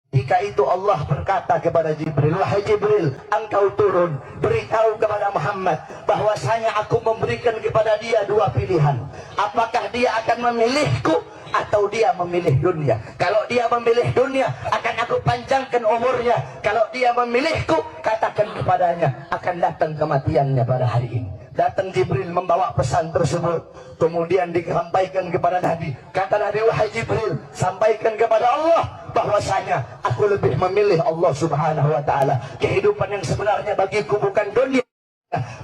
Ketika itu Allah berkata kepada Jibril, wahai Jibril, engkau turun, beritahu kepada Muhammad bahwasanya aku memberikan kepada dia dua pilihan. Apakah dia akan memilihku atau dia memilih dunia? Kalau dia memilih dunia, akan aku panjangkan umurnya. Kalau dia memilihku, katakan kepadanya, akan datang kematiannya pada hari ini. Datang Jibril membawa pesan tersebut, kemudian disampaikan kepada Nabi. Kata Nabi, wahai Jibril, sampaikan kepada Allah bahwasanya aku lebih memilih Allah Subhanahu wa ta'ala. Kehidupan yang sebenarnya bagiku bukan dunia.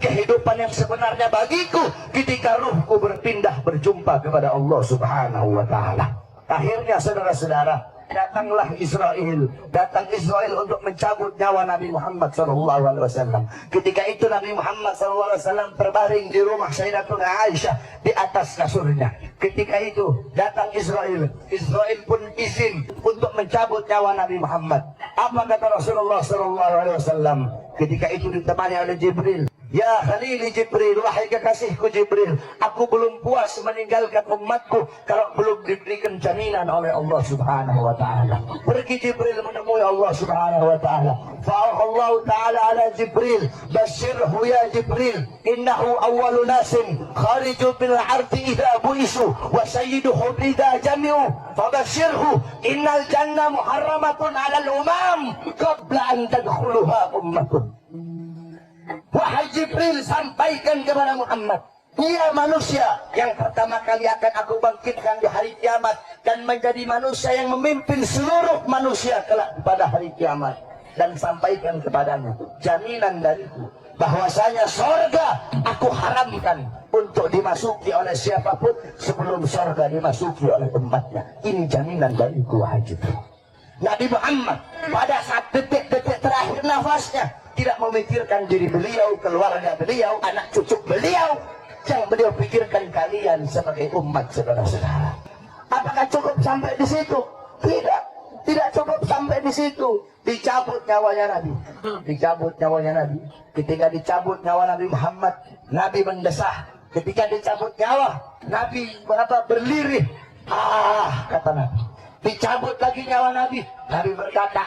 Kehidupan yang sebenarnya bagiku ketika ruhku berpindah berjumpa kepada Allah Subhanahu wa ta'ala. Akhirnya saudara-saudara, datanglah Israel. Datang Israel untuk mencabut nyawa Nabi Muhammad SAW. Ketika itu Nabi Muhammad SAW terbaring di rumah Sayyidatuna Aisyah di atas kasurnya. Ketika itu datang Israel. Israel pun izin untuk mencabut nyawa Nabi Muhammad. Apa kata Rasulullah SAW? Ketika itu ditemani oleh Jibril. Ya Khalili Jibril, wahai kekasihku Jibril, aku belum puas meninggalkan umatku kalau belum diberikan jaminan oleh Allah Subhanahu wa ta'ala. Pergi Jibril menemui Allah Subhanahu wa ta'ala. Fa'Allah ta'ala ala Jibril, basyirhu ya Jibril, innahu awwalu nasin khariju bil ardi idha buisu wa sayyiduhu idha jami'u. Fabasyirhu innal jannah muharramatun ala al-umam qabla an tadkhuluha ummatun. Wahai Jibril, sampaikan kepada Muhammad, dia manusia yang pertama kali akan aku bangkitkan di hari kiamat dan menjadi manusia yang memimpin seluruh manusia kelak pada hari kiamat. Dan sampaikan kepadanya jaminan dariku bahwasanya sorga aku haramkan untuk dimasuki oleh siapapun sebelum sorga dimasuki oleh umatnya. Ini jaminan dariku, wahai Jibril. Nabi Muhammad pada saat detik-detik terakhir nafasnya tidak memikirkan diri beliau, keluarga beliau, anak cucu beliau. Yang beliau pikirkan kalian sebagai umat, saudara-saudara. Apakah cukup sampai di situ? Tidak. Tidak cukup sampai di situ. Dicabut nyawanya Nabi. Dicabut nyawanya Nabi. Ketika dicabut nyawa Nabi Muhammad, Nabi mendesah. Ketika dicabut nyawa, Nabi berlirih. Kata Nabi. Dicabut lagi nyawa Nabi. Nabi berkata,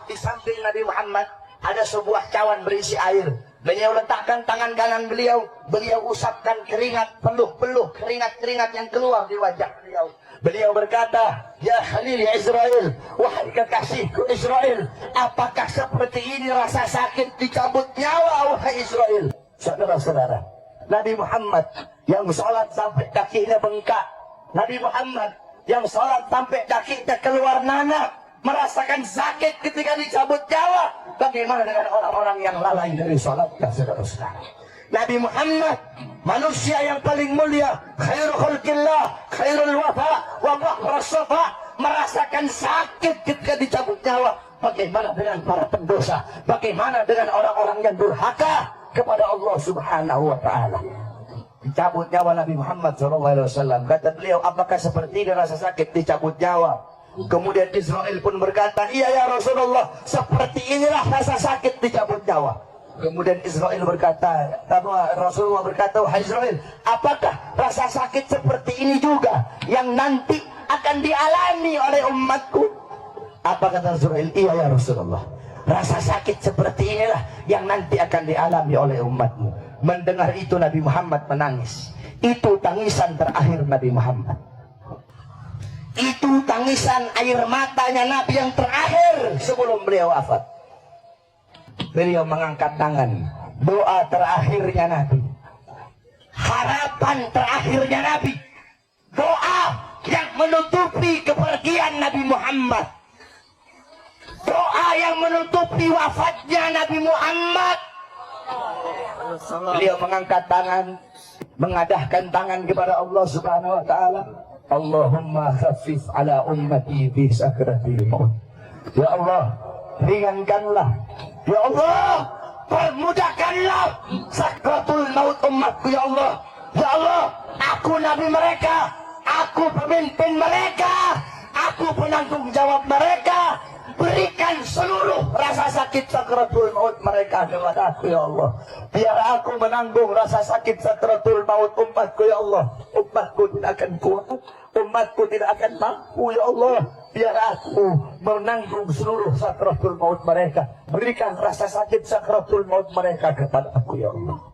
Di samping Nabi Muhammad ada sebuah cawan berisi air. Beliau letakkan tangan kanan beliau. Beliau usapkan keringat, peluh-peluh keringat-keringat yang keluar di wajah beliau. Beliau berkata, ya Khalil ya Israel, wahai kekasihku Israel, apakah seperti ini rasa sakit dicabut nyawa, wahai Israel? Saudara-saudara, Nabi Muhammad yang sholat sampai kakinya bengkak, Nabi Muhammad yang sholat sampai kakinya keluar nanah, merasakan sakit ketika dicabut nyawa. Bagaimana dengan orang-orang yang lalai dari sholatnya, saudara-saudara? Nabi Muhammad, manusia yang paling mulia, khairul khalqillah, khairul wafa, wa bahrus safa, merasakan sakit ketika dicabut nyawa. Bagaimana dengan para pendosa? Bagaimana dengan orang-orang yang durhaka kepada Allah Subhanahu wa ta'ala? Dicabut nyawa Nabi Muhammad SAW. Kata beliau, apakah seperti ini rasa sakit dicabut nyawa? Kemudian Israel pun berkata, iya ya Rasulullah, seperti inilah rasa sakit dicabut nyawa. Kemudian Israel berkata, Rasulullah berkata, wahai Israel, apakah rasa sakit seperti ini juga yang nanti akan dialami oleh umatku? Apa kata Israel? Iya ya Rasulullah, rasa sakit seperti inilah yang nanti akan dialami oleh umatmu. Mendengar itu Nabi Muhammad menangis. Itu tangisan terakhir Nabi Muhammad. Itu tangisan air matanya Nabi yang terakhir sebelum beliau wafat. Beliau mengangkat tangan. Doa terakhirnya Nabi, harapan terakhirnya Nabi, doa yang menutupi kepergian Nabi Muhammad, doa yang menutupi wafatnya Nabi Muhammad. Beliau mengangkat tangan, mengadahkan tangan kepada Allah Subhanahu wa ta'ala. Allahumma khaffif ala ummati fi sakratil maut. Ya Allah, ringankanlah. Ya Allah, permudahkanlah sakratul maut umatku, ya Allah. Ya Allah, aku nabi mereka, aku pemimpin mereka, aku penanggung jawab mereka. Berikan seluruh rasa sakit sakratul maut mereka kepada aku, ya Allah. Biar aku menanggung rasa sakit sakratul maut umatku, ya Allah. Umatku tidak akan kuat, umatku tidak akan mampu, ya Allah. biar aku menanggung seluruh sakratul maut mereka. Berikan rasa sakit sakratul maut mereka kepada aku ya Allah.